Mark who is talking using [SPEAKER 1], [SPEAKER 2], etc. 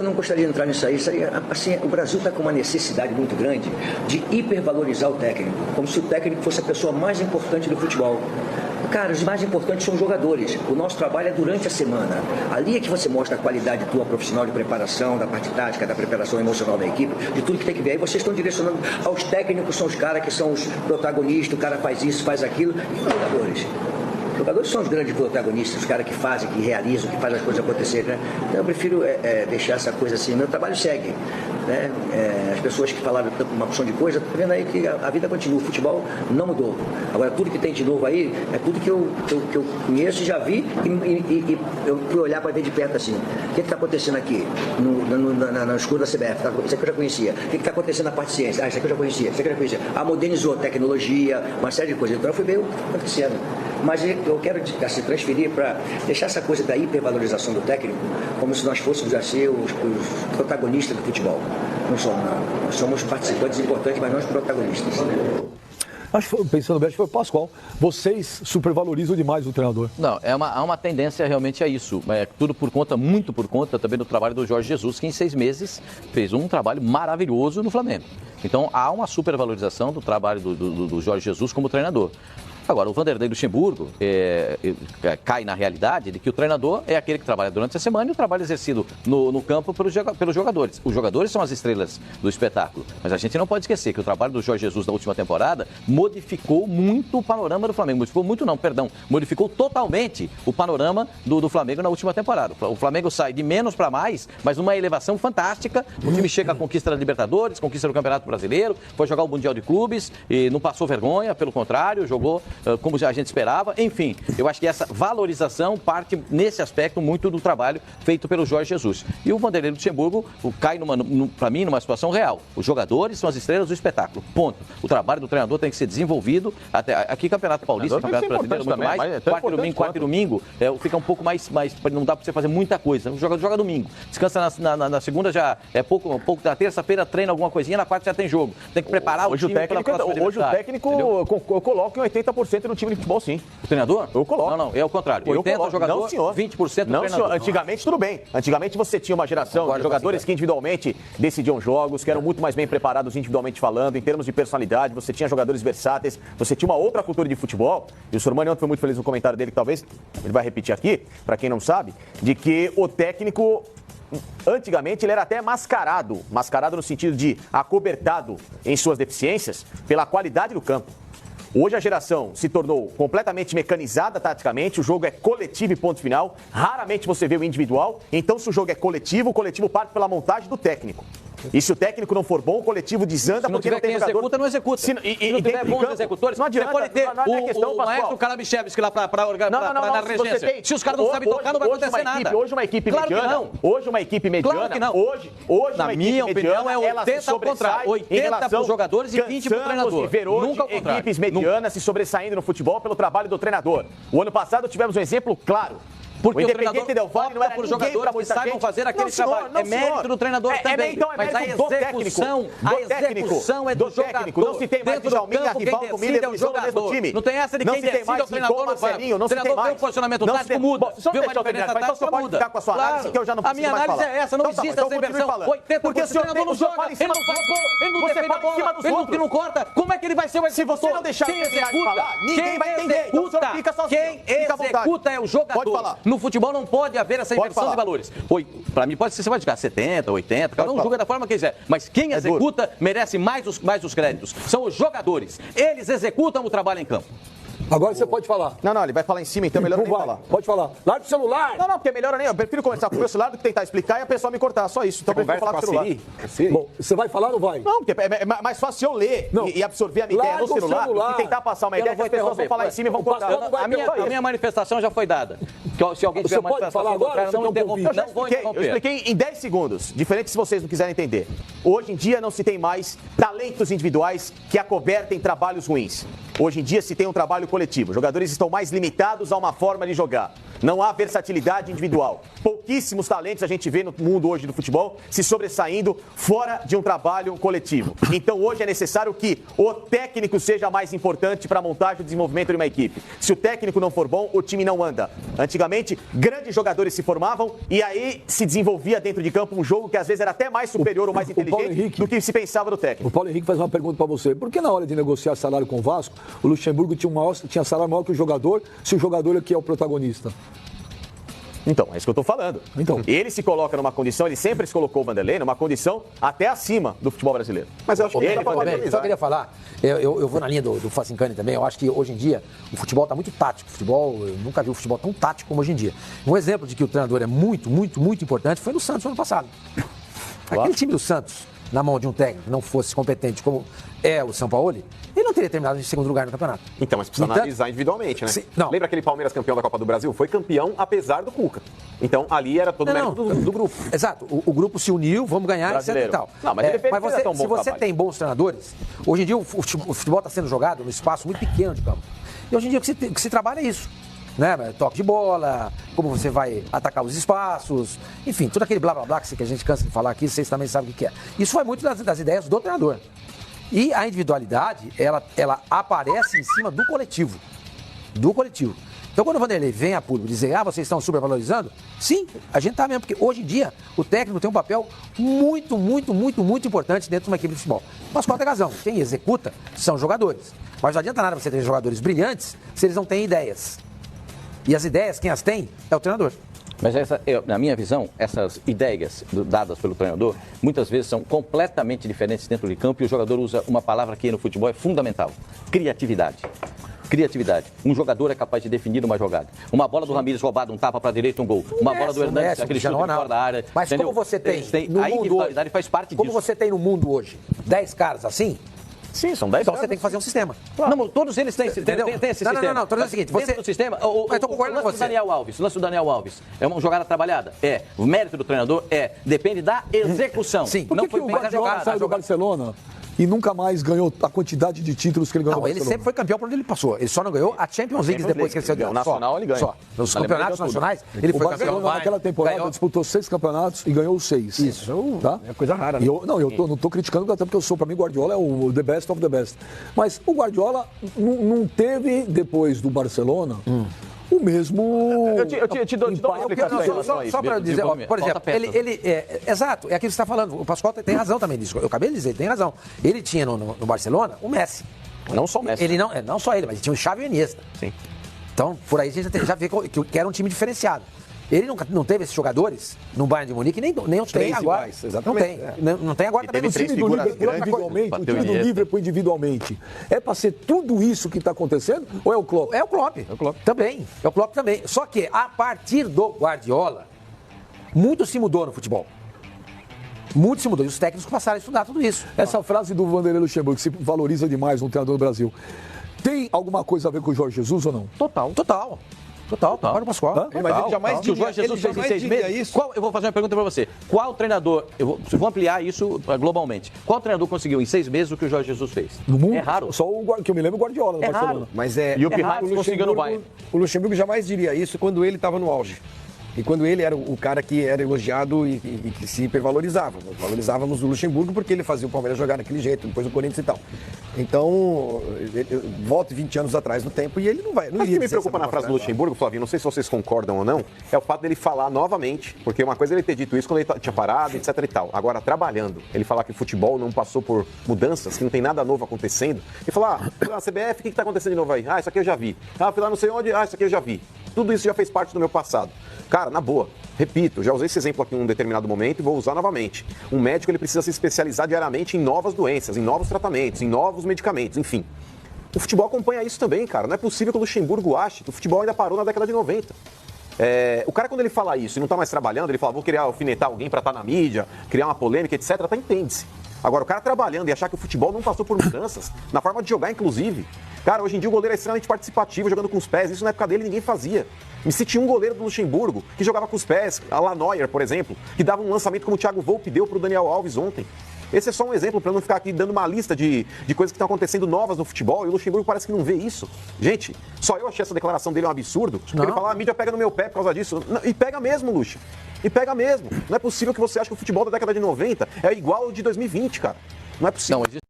[SPEAKER 1] Eu não gostaria de entrar nisso aí. Assim, o Brasil está com uma necessidade muito grande de hipervalorizar o técnico, como se o técnico fosse a pessoa mais importante do futebol. Cara, os mais importantes são os jogadores. O nosso trabalho é durante a semana. Ali é que você mostra a qualidade tua profissional de preparação, da parte tática, da preparação emocional da equipe, de tudo que tem que ver. Aí vocês estão direcionando aos técnicos, são os caras que são os protagonistas, o cara faz isso, faz aquilo, e os jogadores. Os jogadores são os grandes protagonistas, os caras que fazem, que realizam, que fazem as coisas acontecerem, né? Então eu prefiro deixar essa coisa assim. Meu trabalho segue, né? As pessoas que falaram uma opção de coisa, estão vendo aí que a vida continua, o futebol não mudou. Agora tudo que tem de novo aí é tudo que eu conheço e já vi e eu fui olhar para ver de perto assim. O que está acontecendo aqui no escuro da CBF? Isso aqui eu já conhecia. O que está acontecendo na parte de ciência? Isso aqui eu já conhecia. Isso aqui eu já conhecia. Modernizou a tecnologia, uma série de coisas. Então eu fui ver o que está acontecendo. Mas eu quero assim, transferir para deixar essa coisa da hipervalorização do técnico como se nós fôssemos a ser os protagonistas do futebol. Não somos, não. Nós somos participantes importantes, mas não os protagonistas.
[SPEAKER 2] Acho que, pensando bem, acho que foi o Pascoal. Vocês supervalorizam demais o treinador.
[SPEAKER 3] Não, há uma tendência realmente a isso. É tudo muito por conta também do trabalho do Jorge Jesus, que em 6 meses fez um trabalho maravilhoso no Flamengo. Então há uma supervalorização do trabalho do Jorge Jesus como treinador. Agora, o Vanderlei Luxemburgo cai na realidade de que o treinador é aquele que trabalha durante a semana e o trabalho exercido no campo pelos jogadores. Os jogadores são as estrelas do espetáculo. Mas a gente não pode esquecer que o trabalho do Jorge Jesus na última temporada modificou muito o panorama do Flamengo. Modificou totalmente o panorama do Flamengo na última temporada. O Flamengo sai de menos para mais, mas numa elevação fantástica. O time chega à conquista da Libertadores, conquista do Campeonato Brasileiro, foi jogar o Mundial de Clubes e não passou vergonha, pelo contrário, jogou como a gente esperava. Enfim, eu acho que essa valorização parte, nesse aspecto, muito do trabalho feito pelo Jorge Jesus. E o Vanderlei Luxemburgo cai, para mim, numa situação real. Os jogadores são as estrelas do espetáculo. Ponto. O trabalho do treinador tem que ser desenvolvido. Aqui, Campeonato Paulista, Campeonato Brasileiro, muito também, mais. Quarto e domingo, fica um pouco mais... Não dá para você fazer muita coisa. Joga domingo. Descansa na segunda, já é pouco. Na terça-feira treina alguma coisinha, na quarta já tem jogo. Tem que preparar o time para a próxima.
[SPEAKER 4] Hoje o técnico, eu coloco em 80% no time de futebol, sim.
[SPEAKER 3] O treinador?
[SPEAKER 4] Eu coloco.
[SPEAKER 3] Não, é o contrário. 80% jogador,
[SPEAKER 4] não, senhor.
[SPEAKER 3] 20% do
[SPEAKER 4] não,
[SPEAKER 3] treinador.
[SPEAKER 4] Senhor. Antigamente, tudo bem. Antigamente você tinha uma geração de jogadores que individualmente decidiam jogos, que eram muito mais bem preparados individualmente falando, em termos de personalidade. Você tinha jogadores versáteis, você tinha uma outra cultura de futebol. E o Sormani ontem foi muito feliz no comentário dele, que talvez ele vai repetir aqui, para quem não sabe, de que o técnico... Antigamente ele era até mascarado no sentido de acobertado em suas deficiências pela qualidade do campo. Hoje a geração se tornou completamente mecanizada taticamente, o jogo é coletivo e ponto final, raramente você vê o individual, então se o jogo é coletivo, o coletivo parte pela montagem do técnico. E se o técnico não for bom, o coletivo desanda porque não tem jogador.
[SPEAKER 3] Executa, não executa. Se não tiver bons executores, não adianta. Você pode ter o maestro Karabichevski lá para dar regência. Se os caras não sabem tocar, não vai acontecer nada.
[SPEAKER 4] Hoje uma equipe mediana. Hoje uma equipe mediana.
[SPEAKER 3] Claro que não.
[SPEAKER 4] Hoje
[SPEAKER 3] na minha opinião, é 80 ao contrário. 80 para os jogadores e 20 para o treinador.
[SPEAKER 4] Nunca ao contrário. Equipes medianas se sobressaindo no futebol pelo trabalho do treinador. O ano passado tivemos um exemplo claro.
[SPEAKER 3] Porque
[SPEAKER 4] o Independiente Del Valle não era
[SPEAKER 3] por jogadores que saibam fazer aquele trabalho. É mérito do treinador também. Mas a execução é do jogador.
[SPEAKER 4] Não se tem mais Djalminha, Rivaldo, Miller,
[SPEAKER 3] é o jogador. Não tem essa de quem decide é o treinador no banco. O treinador vê o posicionamento tático, muda. Vê uma diferença tática, muda. A minha análise é essa, não existe essa inversão. 80% do treinador não joga, ele não faz gol, ele não defende a bola, ele não corta. Como é que ele vai ser o executor?
[SPEAKER 4] Se você não deixar ele falar, ninguém vai entender.
[SPEAKER 3] Quem executa é o jogador. No futebol não pode haver essa inversão de valores. Para mim pode ser, você pode ficar 70, 80, cada um julga da forma que quiser. Mas quem executa merece mais os créditos. São os jogadores. Eles executam o trabalho em campo.
[SPEAKER 2] Agora você pode falar.
[SPEAKER 4] Não, ele vai falar em cima, então é melhor nem falar.
[SPEAKER 2] Pode falar. Larga o celular.
[SPEAKER 4] Não, porque é melhor nem. Eu prefiro conversar com o meu celular do que tentar explicar e a pessoa me cortar. Só isso. Então eu prefiro falar com o celular.
[SPEAKER 2] Bom, você vai falar ou não vai?
[SPEAKER 4] Não, porque é mais fácil eu ler e absorver a minha ideia no celular e tentar passar uma ideia que as pessoas vão falar em cima e vão cortar.
[SPEAKER 3] A minha manifestação já foi dada. Se alguém tiver manifestação contrária, não interrompe. Não vou interromper.
[SPEAKER 4] Eu expliquei em 10 segundos, diferente se vocês não quiserem entender. Hoje em dia não se tem mais talentos individuais que acobertem trabalhos ruins. Hoje em dia se tem um trabalho coletivo. coletivo. Os jogadores estão mais limitados a uma forma de jogar. Não há versatilidade individual. Pouquíssimos talentos a gente vê no mundo hoje do futebol se sobressaindo fora de um trabalho coletivo. Então hoje é necessário que o técnico seja mais importante para a montagem e desenvolvimento de uma equipe. Se o técnico não for bom, o time não anda. Antigamente, grandes jogadores se formavam e aí se desenvolvia dentro de campo um jogo que às vezes era até mais superior ou mais inteligente do que se pensava do técnico.
[SPEAKER 2] O Paulo Henrique faz uma pergunta para você. Por que na hora de negociar salário com o Vasco, o Luxemburgo tinha salário maior que o jogador, se o jogador é que é o protagonista?
[SPEAKER 4] Então, é isso que eu estou falando.
[SPEAKER 2] Então.
[SPEAKER 4] Ele se coloca numa condição, ele sempre se colocou o Vanderlei numa condição até acima do futebol brasileiro.
[SPEAKER 5] Mas eu acho que
[SPEAKER 6] ele só queria falar, eu vou na linha do Facincani também, eu acho que hoje em dia o futebol está muito tático. Eu nunca vi o futebol tão tático como hoje em dia. Um exemplo de que o treinador é muito importante foi no Santos no ano passado. Aquele time do Santos, na mão de um técnico que não fosse competente como é o Sampaoli, ele não teria terminado em segundo lugar no campeonato.
[SPEAKER 5] Então, mas precisa analisar individualmente, né? Lembra aquele Palmeiras campeão da Copa do Brasil? Foi campeão apesar do Cuca. Então, ali era todo o mérito do grupo.
[SPEAKER 6] Exato. O grupo se uniu, vamos ganhar, etc e tal.
[SPEAKER 5] Não, mas ele fez
[SPEAKER 6] mas você,
[SPEAKER 5] tão bom
[SPEAKER 6] se você
[SPEAKER 5] trabalho.
[SPEAKER 6] tem bons treinadores, hoje em dia o futebol está sendo jogado num espaço muito pequeno de campo. E hoje em dia o que se trabalha é isso. Né? Toque de bola, como você vai atacar os espaços, enfim, tudo aquele blá blá blá que a gente cansa de falar aqui, vocês também sabem o que é. Isso vai muito das ideias do treinador. E a individualidade, ela aparece em cima do coletivo. Do coletivo. Então, quando o Vanderlei vem a público dizer, vocês estão supervalorizando, sim, a gente está mesmo, porque hoje em dia o técnico tem um papel muito importante dentro de uma equipe de futebol. Mas qual é a razão? Quem executa são jogadores. Mas não adianta nada você ter jogadores brilhantes se eles não têm ideias. E as ideias, quem as tem, é o treinador.
[SPEAKER 3] Mas na minha visão, essas ideias dadas pelo treinador, muitas vezes são completamente diferentes dentro de campo e o jogador usa uma palavra que no futebol é fundamental: criatividade. Criatividade. Um jogador é capaz de definir uma jogada. Uma bola do Ramires roubada, um tapa para a direita, um gol. Uma bola do Hernandes, aquele chute fora da área.
[SPEAKER 6] Mas
[SPEAKER 3] entendeu?
[SPEAKER 6] Como você tem
[SPEAKER 3] no a individualidade faz parte
[SPEAKER 6] como
[SPEAKER 3] disso.
[SPEAKER 6] você tem no mundo hoje 10 caras assim,
[SPEAKER 4] Sim, são 10
[SPEAKER 6] então você tem que fazer um sistema.
[SPEAKER 3] Claro. Não, todos eles têm esse sistema.
[SPEAKER 6] Não, tô dizendo o seguinte,
[SPEAKER 3] dentro do sistema,
[SPEAKER 6] eu tô concordando com você.
[SPEAKER 3] O lance do Daniel Alves é uma jogada trabalhada? É. O mérito do treinador? É. Depende da execução.
[SPEAKER 2] Sim. Por que o Guardiola saiu do Barcelona e nunca mais ganhou a quantidade de títulos que ele ganhou no Barcelona?
[SPEAKER 6] Ele sempre foi campeão por onde ele passou. Ele só não ganhou a Champions League depois que ele saiu do
[SPEAKER 4] Nacional, ele ganha.
[SPEAKER 6] Só. Nos campeonatos nacionais, ele foi campeão.
[SPEAKER 2] Naquela temporada disputou 6 campeonatos e ganhou 6.
[SPEAKER 6] Isso,
[SPEAKER 2] tá?
[SPEAKER 6] É coisa rara, né?
[SPEAKER 2] Eu não tô criticando, até porque para mim, Guardiola é o the best of the best. Mas o Guardiola não teve, depois do Barcelona, o mesmo.
[SPEAKER 4] Eu te dou uma explicação.
[SPEAKER 6] Só para dizer, por exemplo, exato, é aquilo que você está falando. O Pascoal tem razão também disso. Eu acabei de dizer, ele tem razão. Ele tinha no Barcelona o Messi.
[SPEAKER 4] Não só o Messi.
[SPEAKER 6] Ele não só ele, mas ele tinha o Xavi e o Iniesta.
[SPEAKER 4] Sim.
[SPEAKER 6] Então, por aí a gente já vê que era um time diferenciado. Ele não teve esses jogadores no Bayern de Munique, nem tem agora.
[SPEAKER 2] Iguais, exatamente.
[SPEAKER 6] Não tem agora também.
[SPEAKER 2] O time do Liverpool individualmente, é para ser tudo isso que está acontecendo ou é o Klopp?
[SPEAKER 6] É o Klopp. Também. É o Klopp também. Só que a partir do Guardiola, muito se mudou no futebol. Muito se mudou. E os técnicos passaram a estudar tudo isso.
[SPEAKER 2] Essa frase do Vanderlei Luxemburgo, que se valoriza demais no treinador do Brasil, tem alguma coisa a ver com o Jorge Jesus ou não?
[SPEAKER 6] Total. Para o Pascoal.
[SPEAKER 5] Mas ele jamais
[SPEAKER 3] Se o Jorge Jesus fez em 6 meses, eu vou fazer uma pergunta para você. Qual treinador, vou ampliar isso globalmente, qual treinador conseguiu em 6 meses o que o Jorge Jesus fez?
[SPEAKER 2] No mundo?
[SPEAKER 3] É raro.
[SPEAKER 2] Só o que eu me lembro, o Guardiola no Barcelona.
[SPEAKER 3] Raro.
[SPEAKER 7] Mas
[SPEAKER 3] E o Pirrates conseguiu no Bayern.
[SPEAKER 7] O Luxemburgo jamais diria isso quando ele estava no auge. E quando ele era o cara que era elogiado e que se hipervalorizava. Nós valorizávamos o Luxemburgo porque ele fazia o Palmeiras jogar daquele jeito, depois o Corinthians e tal. Então, volta 20 anos atrás no tempo e ele não vai.
[SPEAKER 5] Mas o que me preocupa na frase do Luxemburgo, Flavinho, não sei se vocês concordam ou não, é o fato dele falar novamente, porque uma coisa é ele ter dito isso quando ele tinha parado, etc e tal. Agora, trabalhando, ele falar que o futebol não passou por mudanças, que não tem nada novo acontecendo, e falar, a CBF, o que está acontecendo de novo aí? Isso aqui eu já vi. Fui lá não sei onde, isso aqui eu já vi. Tudo isso já fez parte do meu passado. Cara, na boa, repito, já usei esse exemplo aqui em um determinado momento e vou usar novamente. Um médico ele precisa se especializar diariamente em novas doenças, em novos tratamentos, em novos medicamentos, enfim. O futebol acompanha isso também, cara. Não é possível que o Luxemburgo ache que o futebol ainda parou na década de 90. O cara, quando ele fala isso e não está mais trabalhando, ele fala, vou querer alfinetar alguém para estar na mídia, criar uma polêmica, etc., até entende-se. Agora, o cara trabalhando e achar que o futebol não passou por mudanças, na forma de jogar, inclusive. Cara, hoje em dia o goleiro é extremamente participativo, jogando com os pés. Isso na época dele ninguém fazia. Me cite um goleiro do Luxemburgo que jogava com os pés, a la Neuer, por exemplo, que dava um lançamento como o Thiago Volpe deu para o Daniel Alves ontem. Esse é só um exemplo para não ficar aqui dando uma lista de coisas que estão acontecendo novas no futebol, e o Luxemburgo parece que não vê isso. Gente, só eu achei essa declaração dele um absurdo. Ele fala, a mídia pega no meu pé por causa disso. Não, e pega mesmo, Luxo. E pega mesmo. Não é possível que você ache que o futebol da década de 90 é igual ao de 2020, cara. Não é possível.
[SPEAKER 3] Não,